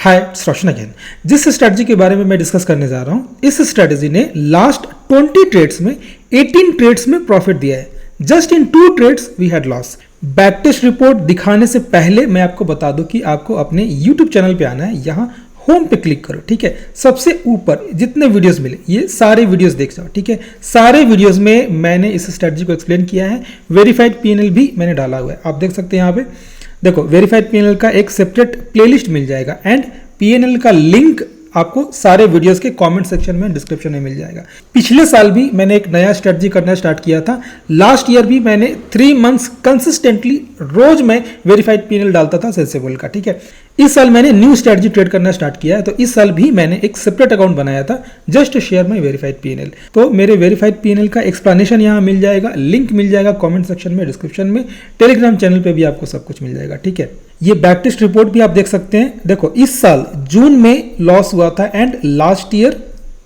Hi, it's Roshan again. जिस strategy के बारे में मैं डिस्कस करने जा रहा हूं, इस स्ट्रैटेजी ने लास्ट 20 ट्रेड्स में 18 ट्रेड्स में प्रॉफिट दिया है। Just in 2 trades we had loss. Back test report दिखाने से पहले मैं आपको बता दूं कि आपको अपने यूट्यूब चैनल पे आना है, यहां होम पे क्लिक करो, ठीक है। सबसे ऊपर जितने वीडियोस मिले ये सारे वीडियोस देख जाओ, ठीक है। सारे वीडियोस में मैंने इस स्ट्रैटेजी को एक्सप्लेन किया है। वेरीफाइड पीएनएल भी मैंने डाला हुआ है, आप देख सकते हैं। यहाँ पे देखो, वेरीफाइड पीएनएल का एक सेपरेट प्लेलिस्ट मिल जाएगा एंड पीएनएल का लिंक आपको सारे वीडियोस के कमेंट सेक्शन में, डिस्क्रिप्शन में मिल जाएगा। पिछले साल भी मैंने एक नया स्ट्रेटजी करना स्टार्ट किया था। लास्ट ईयर भी मैंने 3 मंथ्स कंसिस्टेंटली रोज मैं वेरीफाइड पीएनएल डालता था सेंसेबल का, ठीक है। इस साल मैंने न्यू स्ट्रेटजी ट्रेड करना स्टार्ट किया है, तो इस साल भी मैंने एक सेपरेट अकाउंट बनाया था just share my verified PNL. तो मेरे वेरीफाइड पीएनएल का एक्सप्लेनेशन यहाँ मिल जाएगा, लिंक मिल जाएगा कमेंट सेक्शन में, डिस्क्रिप्शन में। टेलीग्राम चैनल पे भी आपको सब कुछ मिल जाएगा, ठीक है। ये बैक टेस्ट रिपोर्ट भी आप देख सकते हैं। देखो, इस साल जून में लॉस हुआ था एंड लास्ट ईयर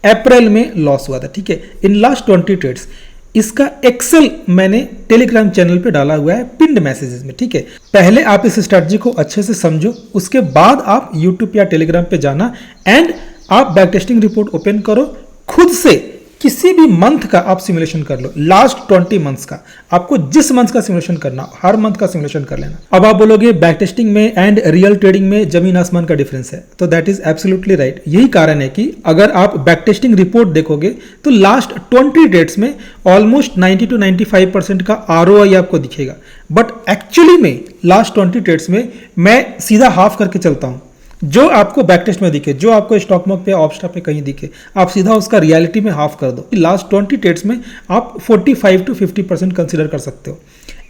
अप्रैल में लॉस हुआ था, ठीक है, इन लास्ट 20 ट्रेड्स। इसका एक्सेल मैंने टेलीग्राम चैनल पे डाला हुआ है पिन्ड मैसेजेस में, ठीक है। पहले आप इस स्ट्रेटजी को अच्छे से समझो, उसके बाद आप यूट्यूब या टेलीग्राम पे जाना एंड आप बैक टेस्टिंग रिपोर्ट ओपन करो। खुद से किसी भी मंथ का आप सिमुलेशन कर लो, लास्ट 20 मंथ्स का। आपको जिस मंथ का सिमुलेशन करना, हर मंथ का सिमुलेशन कर लेना। अब आप बोलोगे बैक टेस्टिंग में एंड रियल ट्रेडिंग में जमीन आसमान का डिफरेंस है, तो दैट इज एब्सोल्युटली राइट। यही कारण है कि अगर आप बैक टेस्टिंग रिपोर्ट देखोगे तो लास्ट 20 डेट्स में ऑलमोस्ट 90 to 95% का ROI आपको दिखेगा। बट एक्चुअली में लास्ट 20 डेट्स में मैं सीधा हाफ करके चलता हूं। जो आपको बैक टेस्ट में दिखे, जो आपको स्टॉक मार्केट पे, ऑप्स्टा पे कहीं दिखे, आप सीधा उसका रियलिटी में हाफ कर दो। लास्ट 20 ट्रेड्स में आप 45 to 50% कंसीडर कर सकते हो।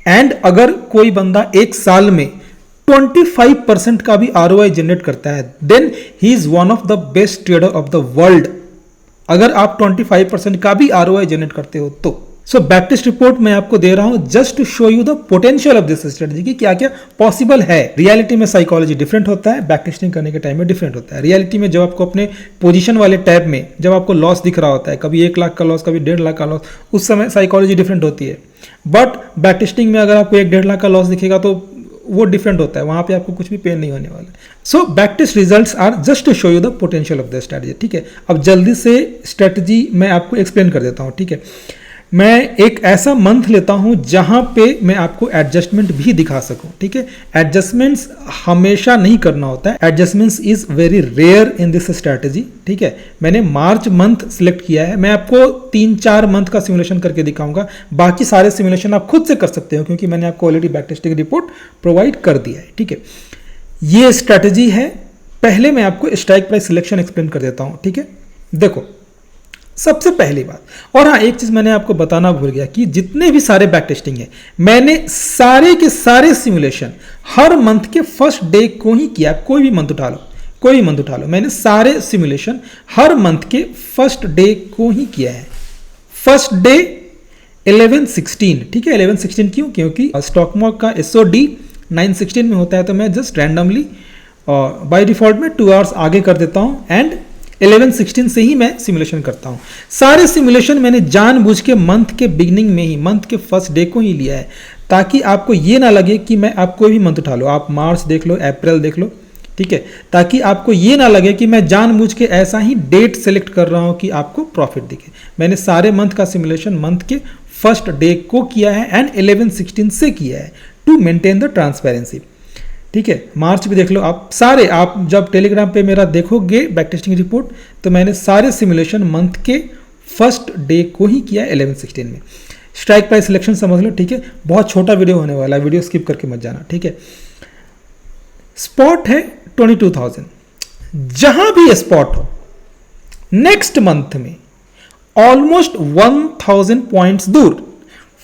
एंड अगर कोई बंदा एक साल में 25% का भी ROI जनरेट करता है, then he is one of the best trader of the world. अगर आप 25% का भी ROI जनरेट करते हो तो। सो बैक टेस्ट रिपोर्ट मैं आपको दे रहा हूं just to show you the potential of this strategy की क्या क्या पॉसिबल है। रियलिटी में साइकोलॉजी डिफरेंट होता है, बैक टेस्टिंग करने के टाइम में डिफरेंट होता है। रियलिटी में जब आपको अपने पोजीशन वाले टैब में जब आपको लॉस दिख रहा होता है, कभी 1 लाख का लॉस, कभी 1.5 लाख का लॉस, उस समय साइकोलॉजी डिफरेंट होती है। बट बैक टेस्टिंग में अगर आपको 1-1.5 लाख का लॉस दिखेगा तो वो डिफरेंट होता है, वहां पे आपको कुछ भी पेन नहीं होने वाला। So back test results are just to show you the potential of the strategy, ठीक है। अब जल्दी से स्ट्रेटजी मैं आपको एक्सप्लेन कर देता हूं, ठीक है। मैं एक ऐसा मंथ लेता हूं जहां पे मैं आपको एडजस्टमेंट भी दिखा सकूं, ठीक है। एडजस्टमेंट्स हमेशा नहीं करना होता है, adjustments is very rare in this strategy, ठीक है। मैंने मार्च मंथ सिलेक्ट किया है, मैं आपको 3-4 मंथ का सिमुलेशन करके दिखाऊंगा। बाकी सारे सिमुलेशन आप खुद से कर सकते हो क्योंकि मैंने आपको already back testing report provide कर दिया है, ठीक है। ये स्ट्रेटजी है। पहले मैं आपको स्ट्राइक प्राइस सिलेक्शन एक्सप्लेन कर देता हूं, ठीक है। देखो, सबसे पहली बात, और हाँ, एक चीज मैंने आपको बताना भूल गया कि जितने भी सारे बैक टेस्टिंग है, मैंने सारे के सारे सिमुलेशन हर मंथ के फर्स्ट डे को ही किया। कोई भी मंथ उठा लो, कोई भी मंथ उठा लो, मैंने सारे सिमुलेशन हर मंथ के फर्स्ट डे को ही किया है। फर्स्ट डे 11/16, ठीक है। 11/16 क्यों? क्योंकि स्टॉक मार्केट का SOD 9/16 में होता है, तो मैं जस्ट रैंडमली बाय डिफॉल्ट में 2 आवर्स आगे कर देता हूं एंड 11/16 से ही मैं सिमुलेशन करता हूं। सारे सिमुलेशन मैंने जानबूझ के मंथ के बिगिनिंग में ही, मंथ के फर्स्ट डे को ही लिया है, ताकि आपको ये ना लगे कि मैं आप कोई भी मंथ उठा लो, आप मार्च देख लो, अप्रैल देख लो, ठीक है। ताकि आपको ये ना लगे कि मैं जानबूझ के ऐसा ही डेट सेलेक्ट कर रहा हूं कि आपको प्रॉफिट दिखे। मैंने सारे मंथ का सिमुलेशन मंथ के फर्स्ट डे को किया है एंड 11/16 से किया है टू मेंटेन द ट्रांसपेरेंसी, ठीक है। मार्च भी देख लो आप सारे। आप जब टेलीग्राम पे मेरा देखोगे बैक टेस्टिंग रिपोर्ट, तो मैंने सारे सिमुलेशन मंथ के फर्स्ट डे को ही किया है 11/16 में। स्ट्राइक प्राइस सिलेक्शन समझ लो, ठीक है। बहुत छोटा वीडियो होने वाला है, वीडियो स्किप करके मत जाना, ठीक है। स्पॉट है 22,000, जहां भी स्पॉट हो, नेक्स्ट मंथ में ऑलमोस्ट 1000 पॉइंट्स दूर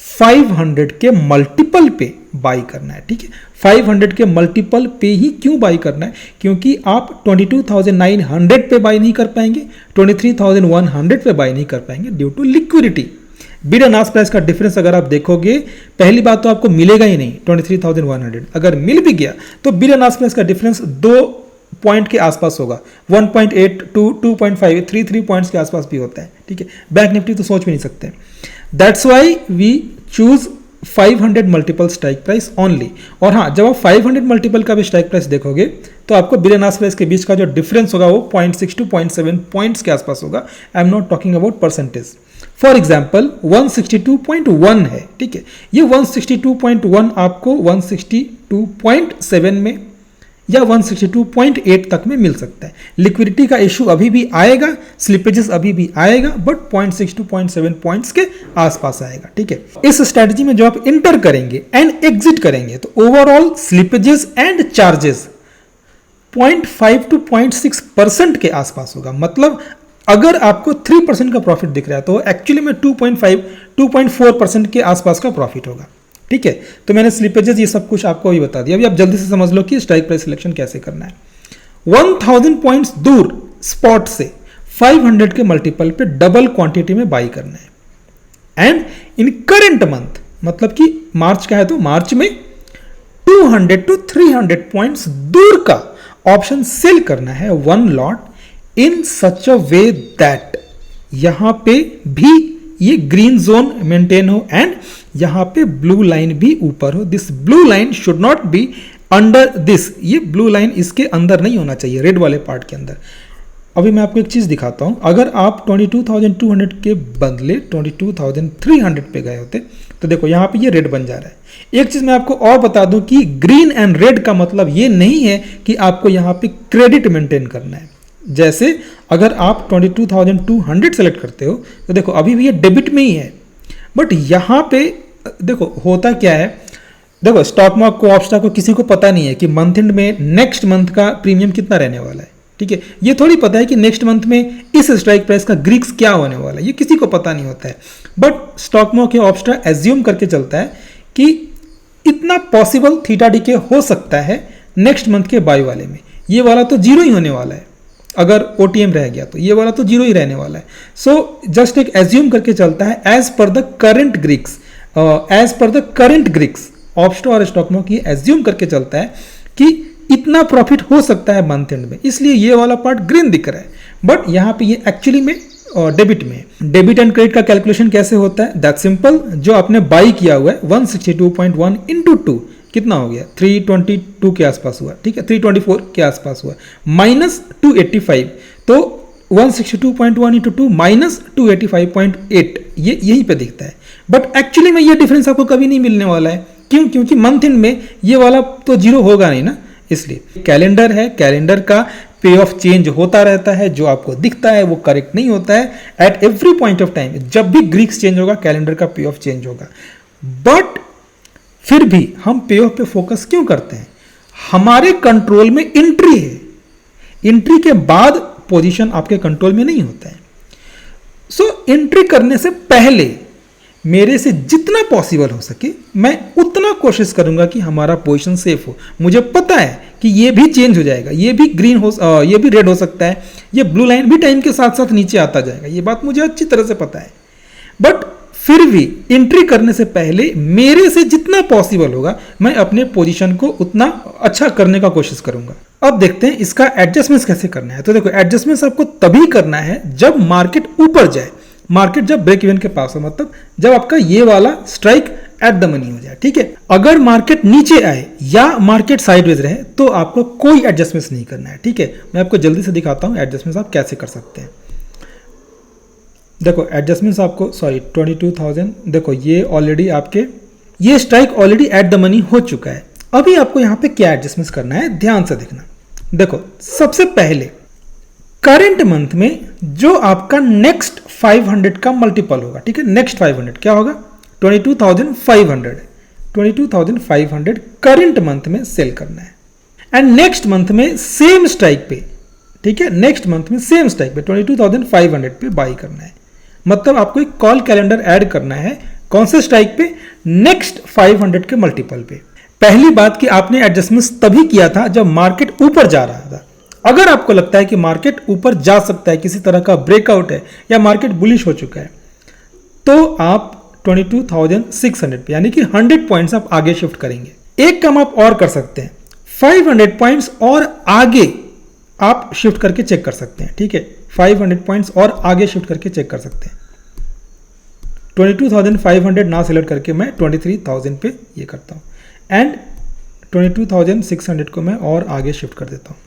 500 के मल्टीपल पे बाई करना है, ठीक है। 500 के मल्टीपल पे ही क्यों बाई करना है? क्योंकि आप 22,900 पे बाई नहीं कर पाएंगे, 23,100 पे बाई नहीं कर पाएंगे due to liquidity. Bid and ask price का डिफरेंस अगर आप देखोगे, पहली बात तो आपको मिलेगा ही नहीं 23,100। अगर मिल भी गया तो बिड एंड आस्क प्राइस का डिफरेंस 2 पॉइंट के आसपास होगा, 1.8 to 2.5, 3 पॉइंट्स के आसपास भी होता है, ठीक है। बैंक निफ्टी तो सोच भी नहीं सकते। That's why we choose 500 multiple strike price only. और हाँ, जब आप 500 मल्टीपल का भी स्ट्राइक प्राइस देखोगे तो आपको बिड एंड आस्क प्राइस के बीच का जो डिफरेंस होगा वो 0.6 to 0.7 पॉइंट्स के आसपास होगा। I am not talking about percentage. For example 162.1 है, ठीक है, ये 162.1 आपको 162.7 में या 162.8 तक में मिल सकता है। लिक्विडिटी का इशू अभी भी आएगा, स्लिपेजेस अभी भी आएगा, बट 0.6 to 0.7 पॉइंट्स के आसपास आएगा, ठीक है। इस स्ट्रेटजी में जो आप इंटर करेंगे एंड एग्जिट करेंगे तो overall slippages and charges 0.5 to 0.6% के आसपास होगा। मतलब अगर आपको 3% का प्रॉफिट दिख रहा है तो एक्चुअली में 2.4% के आसपास का प्रॉफिट होगा, ठीक है। तो मैंने स्लिपेजेस ये सब कुछ आपको अभी बता दिया। अभी आप जल्दी से समझ लो कि स्ट्राइक प्राइस सिलेक्शन कैसे करना है। 1000 पॉइंट्स दूर स्पॉट से 500 के मल्टीपल पे डबल क्वांटिटी में बाई करना है एंड इन करंट मंथ, मतलब कि मार्च का है तो मार्च में 200 to 300 पॉइंट्स दूर का ऑप्शन सेल करना है one lot in such a way that यहां पे भी ये ग्रीन जोन मेंटेन हो एंड यहां पे ब्लू लाइन भी ऊपर हो। This blue line should not be under this, ये ब्लू लाइन इसके अंदर नहीं होना चाहिए, रेड वाले पार्ट के अंदर। अभी मैं आपको एक चीज दिखाता हूं, अगर आप 22,200 के बदले 22,300 पे गए होते तो देखो यहां पे ये रेड बन जा रहा है। एक चीज मैं आपको और बता दूं कि ग्रीन एंड रेड का मतलब ये नहीं है कि आपको यहां पे क्रेडिट मेंटेन करना है। जैसे अगर आप 22,200 सेलेक्ट करते हो तो देखो अभी भी ये डेबिट में ही है, बट यहां पे देखो होता क्या है, देखो स्टॉक मार्केट को ऑप्शा को किसी को पता नहीं है कि मंथ एंड में नेक्स्ट मंथ का प्रीमियम कितना रहने वाला है, ठीक है। ये थोड़ी पता है कि नेक्स्ट मंथ में इस स्ट्राइक प्राइस का ग्रीक्स क्या होने वाला है, ये किसी को पता नहीं होता है। बट स्टॉक मार्केट ऑप्शा एज्यूम करके चलता है कि इतना पॉसिबल थीटा डी के हो सकता है नेक्स्ट मंथ के बाई वाले में, ये वाला तो जीरो ही होने वाला है। अगर ओटीएम रह गया तो ये वाला तो जीरो ही रहने वाला है। सो जस्ट एक एज्यूम करके चलता है as per the current Greeks ऑप्शा और स्टॉक मार्केट एज्यूम करके चलता है कि इतना प्रॉफिट हो सकता है मंथ एंड में, इसलिए ये वाला पार्ट ग्रीन दिख रहा है। बट यहाँ पे ये एक्चुअली में डेबिट में। डेबिट एंड क्रेडिट का कैलकुलेशन कैसे होता है, दैट सिंपल। जो आपने बाई किया हुआ है 162.1 इंटू 2 कितना हो गया, 322 के आसपास हुआ, ठीक है, 324 के आसपास हुआ, माइनस 285, तो 162.1 इंटू 2 माइनस 285.8 ये यहीं पे दिखता है। बट एक्चुअली में ये डिफरेंस आपको कभी नहीं मिलने वाला है। क्यों? क्योंकि मंथ एंड में ये वाला तो जीरो होगा नहीं ना, इसलिए कैलेंडर है, कैलेंडर का पे ऑफ चेंज होता रहता है, जो आपको दिखता है वो करेक्ट नहीं होता है at every point of time. जब भी ग्रीक्स चेंज होगा कैलेंडर का पे ऑफ चेंज होगा। बट फिर भी हम पे ऑफ पे फोकस क्यों करते हैं, हमारे कंट्रोल में एंट्री है, एंट्री के बाद पोजीशन आपके कंट्रोल में नहीं होता है। सो एंट्री करने से पहले मेरे से जितना पॉसिबल हो सके मैं उतना कोशिश करूंगा कि हमारा पोजीशन सेफ हो। मुझे पता है कि ये भी चेंज हो जाएगा, ये भी ग्रीन हो, ये भी रेड हो सकता है, ये ब्लू लाइन भी टाइम के साथ साथ नीचे आता जाएगा, ये बात मुझे अच्छी तरह से पता है। बट फिर भी एंट्री करने से पहले मेरे से जितना पॉसिबल होगा मैं अपने पोजीशन को उतना अच्छा करने का कोशिश करूंगा। अब देखते हैं इसका एडजस्टमेंट्स कैसे करना है। तो देखो एडजस्टमेंट्स आपको तभी करना है जब मार्केट ऊपर जाए, मार्केट जब ब्रेक इवन के पास हो, मतलब जब आपका ये वाला स्ट्राइक एट द मनी हो जाए, ठीक है। अगर मार्केट नीचे आए या मार्केट साइडवेज रहे तो आपको कोई एडजस्टमेंट्स नहीं करना है, ठीक है। मैं आपको जल्दी से दिखाता हूं एडजस्टमेंट्स आप कैसे कर सकते हैं। देखो एडजस्टमेंट्स आपको 22,000, देखो ये ऑलरेडी आपके ये strike already at the money हो चुका है। अभी आपको यहां पे क्या एडजस्टमेंट्स करना है, ध्यान से देखना। देखो सबसे पहले करंट मंथ में जो आपका नेक्स्ट 500 का मल्टीपल होगा, ठीक है, नेक्स्ट 500 क्या होगा, 22,500 करंट मंथ में सेल करना है। एंड नेक्स्ट मंथ में सेम स्ट्राइक पे, ठीक है, नेक्स्ट मंथ में सेम स्ट्राइक पे 22,500 पे बाई करना है। मतलब आपको एक कॉल कैलेंडर ऐड करना है, कौन से स्ट्राइक पे, नेक्स्ट 500 के मल्टीपल पे। पहली बात कि आपने एडजस्टमेंट्स तभी किया था जब मार्केट ऊपर जा रहा था। अगर आपको लगता है कि मार्केट ऊपर जा सकता है, किसी तरह का ब्रेकआउट है या मार्केट बुलिश हो चुका है, तो आप 22,600 पे यानी कि 100 पॉइंट्स आप आगे शिफ्ट करेंगे। एक काम आप और कर सकते हैं, 500 पॉइंट्स और आगे आप शिफ्ट करके चेक कर सकते हैं, ठीक है, 500 पॉइंट्स और आगे शिफ्ट करके चेक कर सकते हैं। 22,500 ना सिलेक्ट करके मैं 23,000 पे ये करता हूँ एंड 22,600 को मैं और आगे शिफ्ट कर देता हूँ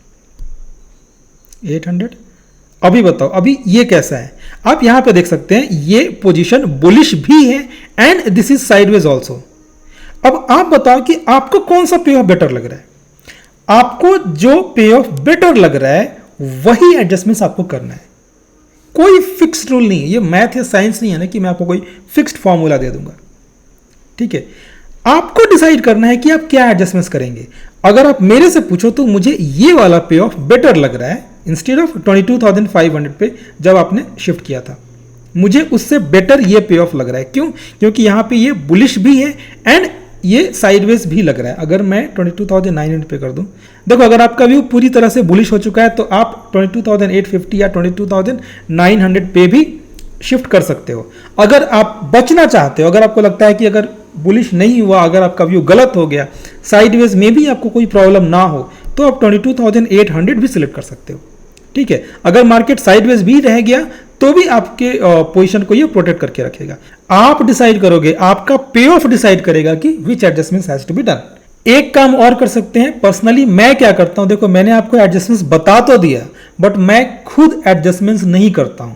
800। अभी बताओ अभी ये कैसा है, आप यहां पे देख सकते हैं ये पोजीशन बुलिश भी है and this is sideways also. अब आप बताओ कि आपको कौन सा पे ऑफ बेटर लग रहा है, आपको जो पे ऑफ बेटर लग रहा है वही एडजस्टमेंट्स आपको करना है। कोई फिक्स्ड रूल नहीं है, ये मैथ या साइंस नहीं है ना कि मैं आपको कोई फिक्स्ड फॉर्मूला दे दूंगा, ठीक है। आपको डिसाइड करना है कि आप क्या एडजस्टमेंट्स करेंगे। अगर आप मेरे से पूछो तो मुझे ये वाला पे ऑफ बेटर लग रहा है इंस्टेड ऑफ 22,500 पे जब आपने शिफ्ट किया था, मुझे उससे बेटर ये पे ऑफ लग रहा है। क्यों? क्योंकि यहां पे ये बुलिश भी है एंड ये साइडवेज भी लग रहा है। अगर मैं 22,900 पे कर दूं, देखो अगर आपका व्यू पूरी तरह से बुलिश हो चुका है तो आप 22,850 या 22,900 पे भी शिफ्ट कर सकते हो। अगर आप बचना चाहते हो, अगर आपको लगता है कि अगर बुलिश नहीं हुआ, अगर आपका व्यू गलत हो गया, साइडवेज में भी आपको कोई प्रॉब्लम ना हो, तो आप 22,800 भी सिलेक्ट कर सकते हो, ठीक है। अगर मार्केट साइडवेज भी रह गया तो भी आपके पोजीशन को ये प्रोटेक्ट करके रखेगा। आप डिसाइड करोगे, आपका पे ऑफ डिसाइड करेगा कि which adjustments has to be done. एक काम और कर सकते हैं, पर्सनली मैं क्या करता हूं, देखो मैंने आपको एडजस्टमेंट्स बता तो दिया बट मैं खुद एडजस्टमेंट्स नहीं करता हूं।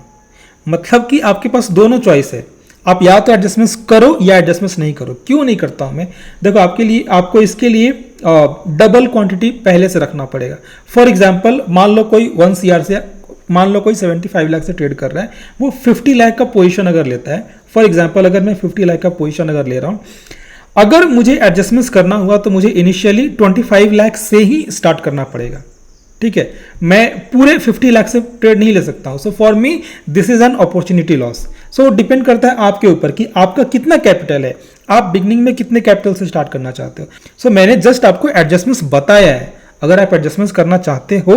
मतलब कि आपके पास दोनों चॉइस है, आप या तो एडजस्टमेंट्स करो या एडजस्टमेंट्स नहीं करो। क्यों नहीं करता हूं मैं, देखो आपके लिए, आपको इसके लिए डबल क्वांटिटी पहले से रखना पड़ेगा। फॉर एग्जांपल मान लो कोई 1 CR से, मान लो कोई 75 लाख से ट्रेड कर रहा है, वो 50 लाख का पोजीशन अगर लेता है, फॉर एग्जांपल अगर मैं 50 लाख का पोजीशन अगर ले रहा हूं, अगर मुझे एडजस्टमेंट्स करना हुआ तो मुझे इनिशियली 25 लाख से ही स्टार्ट करना पड़ेगा, ठीक है। मैं पूरे 50 लाख से ट्रेड नहीं ले सकता हूं। So for me this is an opportunity loss. So depend करता है आपके ऊपर कि आपका कितना कैपिटल है, आप बिगनिंग में कितने कैपिटल से स्टार्ट करना चाहते हो। सो मैंने जस्ट आपको एडजस्टमेंट्स बताया है। अगर आप एडजस्टमेंट्स करना चाहते हो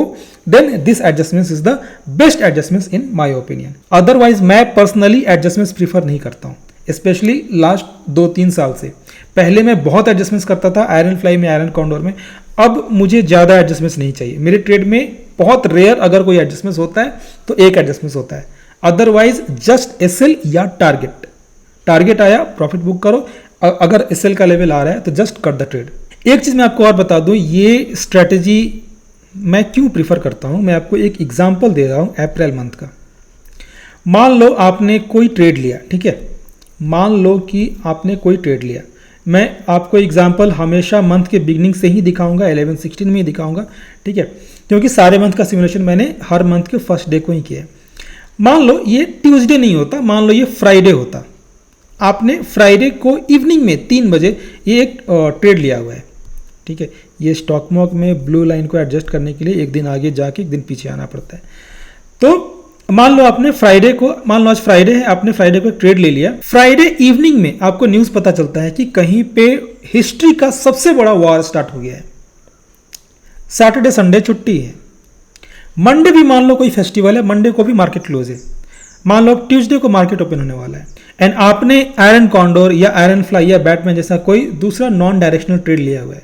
then this adjustments is the best adjustments in my opinion. Otherwise मैं पर्सनली एडजस्टमेंट्स प्रीफर नहीं करता हूं, स्पेशली लास्ट 2-3 साल से। पहले मैं बहुत एडजस्टमेंट्स करता था आयरन फ्लाई में, आयरन कॉन्डोर में। अब मुझे ज़्यादा एडजस्टमेंट्स नहीं चाहिए। मेरे ट्रेड में बहुत रेयर अगर कोई एडजस्टमेंट्स होता है तो एक एडजस्टमेंट्स होता है, अदरवाइज जस्ट एसएल या टारगेट। टारगेट आया प्रॉफिट बुक करो, अगर एसएल का लेवल आ रहा है तो जस्ट कट द ट्रेड। एक चीज़ मैं आपको और बता दूं, ये स्ट्रेटेजी मैं क्यों प्रीफर करता हूं। मैं आपको एक एग्जांपल दे रहा हूं अप्रैल मंथ का। मान लो आपने कोई ट्रेड लिया, ठीक है, मान लो कि आपने कोई ट्रेड लिया। मैं आपको एग्जांपल हमेशा मंथ के बिगनिंग से ही दिखाऊंगा, 11-16 में ही दिखाऊंगा, ठीक है, क्योंकि सारे मंथ का सिमुलेशन मैंने हर मंथ के फर्स्ट डे को ही किया है। मान लो ये ट्यूसडे नहीं होता, मान लो ये फ्राइडे होता। आपने फ्राइडे को इवनिंग में 3 बजे ये एक ट्रेड लिया हुआ है, ठीक है। ये स्टॉक मार्केट में ब्लू लाइन को एडजस्ट करने के लिए एक दिन आगे जाके एक दिन पीछे आना पड़ता है। तो मान लो आपने फ्राइडे को, मान लो आज फ्राइडे है, आपने फ्राइडे को ट्रेड ले लिया। फ्राइडे इवनिंग में आपको न्यूज पता चलता है कि कहीं पे हिस्ट्री का सबसे बड़ा वॉर स्टार्ट हो गया है। सैटरडे संडे छुट्टी है, मंडे भी मान लो कोई फेस्टिवल है, मंडे को भी मार्केट क्लोज है। मान लो ट्यूसडे को मार्केट ओपन होने वाला है एंड आपने आयरन कॉन्डोर या आयरन फ्लाई या बैटमैन जैसा कोई दूसरा नॉन डायरेक्शनल ट्रेड लिया हुआ है।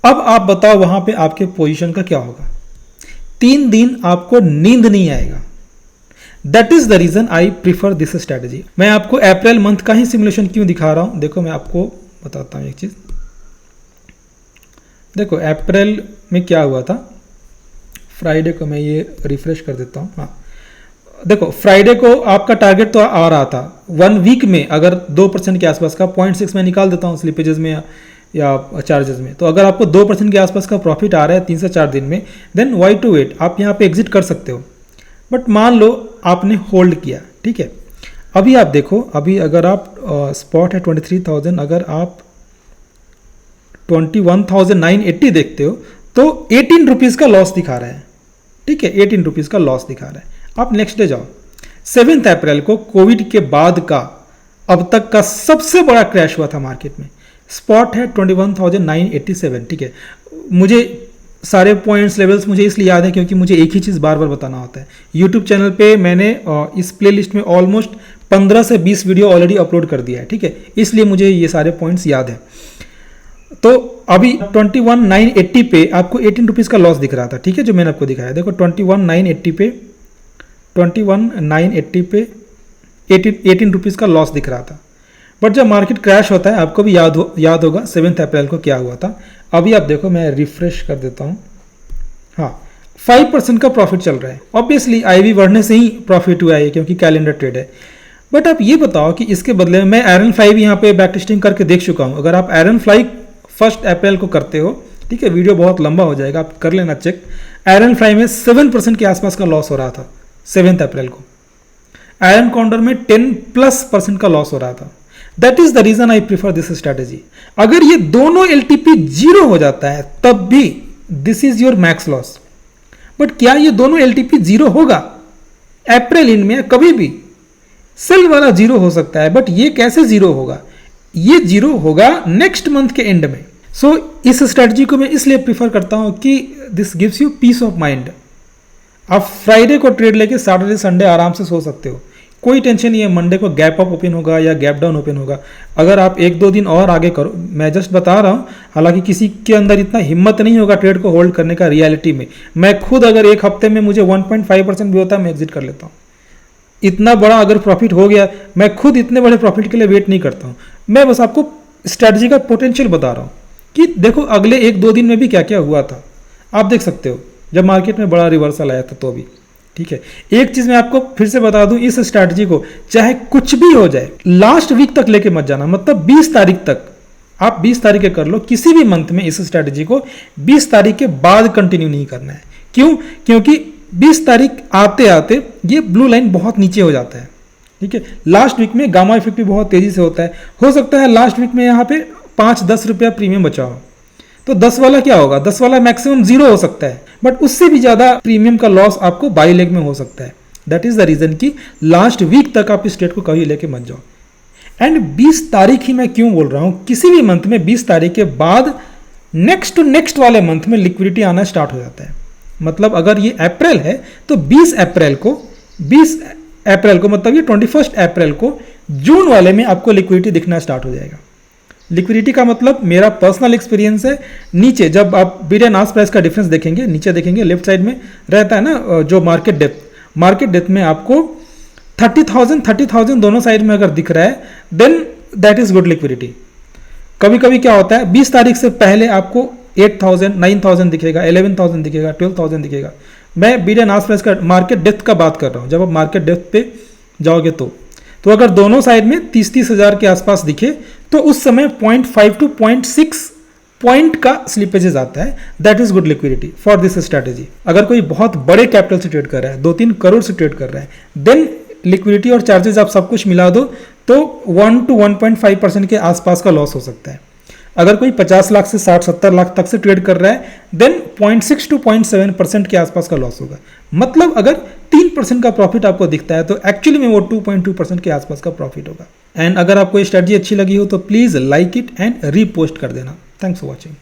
अब आप बताओ वहां पे आपके पोजीशन का क्या होगा। 3 दिन आपको नींद नहीं आएगा। That is the reason I prefer this strategy. मैं आपको अप्रैल मंथ का ही सिमुलेशन क्यों दिखा रहा हूं, देखो मैं आपको बताता हूं एक चीज। देखो अप्रैल में क्या हुआ था, फ्राइडे को मैं ये रिफ्रेश कर देता हूं। हाँ देखो फ्राइडे को आपका टारगेट तो आ रहा था 1 वीक में, अगर 2% के आसपास का 0.6 में निकाल देता हूं स्लिपेजेस में या चार्जेस में, तो अगर आपको 2% के आसपास का प्रॉफिट आ रहा है 3 से 4 दिन में, देन वाई टू वेट, आप यहाँ पे एग्जिट कर सकते हो। बट मान लो आपने होल्ड किया, ठीक है। अभी आप देखो, अभी अगर आप स्पॉट है 23,000, अगर आप 21,980 देखते हो तो 18 रुपीज़ का लॉस दिखा रहा है, ठीक है, 18 रुपीज़ का लॉस दिखा रहा है। आप नेक्स्ट डे जाओ, 7 अप्रैल को कोविड के बाद का अब तक का सबसे बड़ा क्रैश हुआ था मार्केट में। स्पॉट है 21,987, ठीक है। मुझे सारे पॉइंट्स लेवल्स मुझे इसलिए याद है क्योंकि मुझे एक ही चीज़ बार बार बताना होता है। यूट्यूब चैनल पे मैंने इस प्लेलिस्ट में ऑलमोस्ट 15 से 20 वीडियो ऑलरेडी अपलोड कर दिया है, ठीक है, इसलिए मुझे ये सारे पॉइंट्स याद है। तो अभी 21,980 पे आपको 18 रुपीज़ का लॉस दिख रहा था, ठीक है, जो मैंने आपको दिखाया। देखो 21,980 पे 18 रुपीज़ का लॉस दिख रहा था। बट जब मार्केट क्रैश होता है, आपको भी याद होगा 7 अप्रैल को क्या हुआ था। अभी आप देखो, मैं रिफ्रेश कर देता हूँ। हाँ, 5% का प्रॉफिट चल रहा है। ऑब्वियसली IV बढ़ने से ही प्रॉफिट हुआ है, क्योंकि कैलेंडर ट्रेड है। बट आप ये बताओ कि इसके बदले में मैं आयरन फ्लाई भी यहाँ पे बैक टेस्टिंग करके देख चुका हूँ। अगर आप आयरन फ्लाई 1 अप्रैल को करते हो, ठीक है, वीडियो बहुत लंबा हो जाएगा, आप कर लेना चेक। आयरन फ्लाई में 7% के आसपास का लॉस हो रहा था 7 अप्रैल को। आयरन कॉन्डर में 10+% का लॉस हो रहा था। That is the reason I prefer this strategy. अगर ये दोनों LTP 0 हो जाता है तब भी this is your max loss. But क्या ये दोनों LTP 0 होगा अप्रैल इन में? कभी भी सेल वाला 0 हो सकता है, बट ये कैसे 0 होगा? ये 0 होगा नेक्स्ट मंथ के एंड में। सो इस स्ट्रैटेजी को मैं इसलिए प्रीफर करता हूं कि this gives you peace of mind. आप फ्राइडे को ट्रेड लेके सैटरडे संडे आराम से सो सकते हो, कोई टेंशन नहीं है मंडे को गैप अप ओपन होगा या गैप डाउन ओपन होगा। अगर आप 1-2 दिन और आगे करो, मैं जस्ट बता रहा हूँ, हालांकि किसी के अंदर इतना हिम्मत नहीं होगा ट्रेड को होल्ड करने का रियलिटी में। मैं खुद अगर एक हफ्ते में मुझे 1.5% भी होता है, मैं एग्जिट कर लेता हूँ। इतना बड़ा अगर प्रॉफिट हो गया, मैं खुद इतने बड़े प्रॉफिट के लिए वेट नहीं करता हूँ। मैं बस आपको स्ट्रैटेजी का पोटेंशियल बता रहा हूँ कि देखो अगले 1-2 दिन में भी क्या क्या हुआ था। आप देख सकते हो जब मार्केट में बड़ा रिवर्सल आया था तो भी, ठीक है। एक चीज मैं आपको फिर से बता दूं, इस स्ट्रैटेजी को चाहे कुछ भी हो जाए लास्ट वीक तक लेके मत जाना। मतलब 20 तारीख तक, आप 20 तारीख के कर लो किसी भी मंथ में, इस स्ट्रैटेजी को 20 तारीख के बाद कंटिन्यू नहीं करना है। क्यों? क्योंकि 20 तारीख आते आते ये ब्लू लाइन बहुत नीचे हो जाता है, ठीक है। लास्ट वीक में गामा इफेक्ट भी बहुत तेजी से होता है। हो सकता है लास्ट वीक में यहाँ पे 5-10 रुपया प्रीमियम बचा हो, तो 10 वाला क्या होगा? 10 वाला मैक्सिमम 0 हो सकता है, बट उससे भी ज्यादा प्रीमियम का लॉस आपको बाई लेग में हो सकता है। दैट इज द रीजन कि लास्ट वीक तक आप इस ट्रेड को कभी लेके मत जाओ। एंड 20 तारीख ही मैं क्यों बोल रहा हूं, किसी भी मंथ में 20 तारीख के बाद नेक्स्ट टू नेक्स्ट वाले मंथ में लिक्विडिटी आना स्टार्ट हो जाता है। मतलब अगर ये अप्रैल है तो 20 अप्रैल को मतलब ये 21 अप्रैल को जून वाले में आपको लिक्विडिटी दिखना स्टार्ट हो जाएगा। लिक्विडिटी का मतलब मेरा पर्सनल एक्सपीरियंस है, नीचे जब आप बिड एंड आस्क प्राइस का डिफरेंस देखेंगे, नीचे देखेंगे लेफ्ट साइड में रहता है ना जो मार्केट डेप्थ में आपको 30,000 दोनों साइड में अगर दिख रहा है, then that is good liquidity. कभी कभी क्या होता है 20 तारीख से पहले आपको 8,000 9,000 दिखेगा, 11,000 दिखेगा, 12,000 दिखेगा। मैं बिड एंड आस्क प्राइस का मार्केट डेप्थ का बात कर रहा हूँ। जब आप मार्केट डेप्थ पे जाओगे तो अगर दोनों साइड में 30-30 हज़ार के आसपास दिखे तो उस समय 0.5 to 0.6 पॉइंट का स्लिपेजेस आता है। That is good liquidity for this strategy. अगर कोई बहुत बड़े कैपिटल से ट्रेड कर रहा है, 2-3 करोड़ से ट्रेड कर रहा है, देन लिक्विडिटी और चार्जेस आप सब कुछ मिला दो तो 1 to 1.5% के आसपास का लॉस हो सकता है। अगर कोई 50 लाख से 60-70 लाख तक से ट्रेड कर रहा है, देन 0.6 to 0.7% के आसपास का लॉस होगा। मतलब अगर 3% का प्रॉफिट आपको दिखता है तो एक्चुअली में वो 2.2% के आसपास का प्रॉफिट होगा। एंड अगर आपको ये स्ट्रेटजी अच्छी लगी हो तो please like it and repost कर देना। Thanks for watching.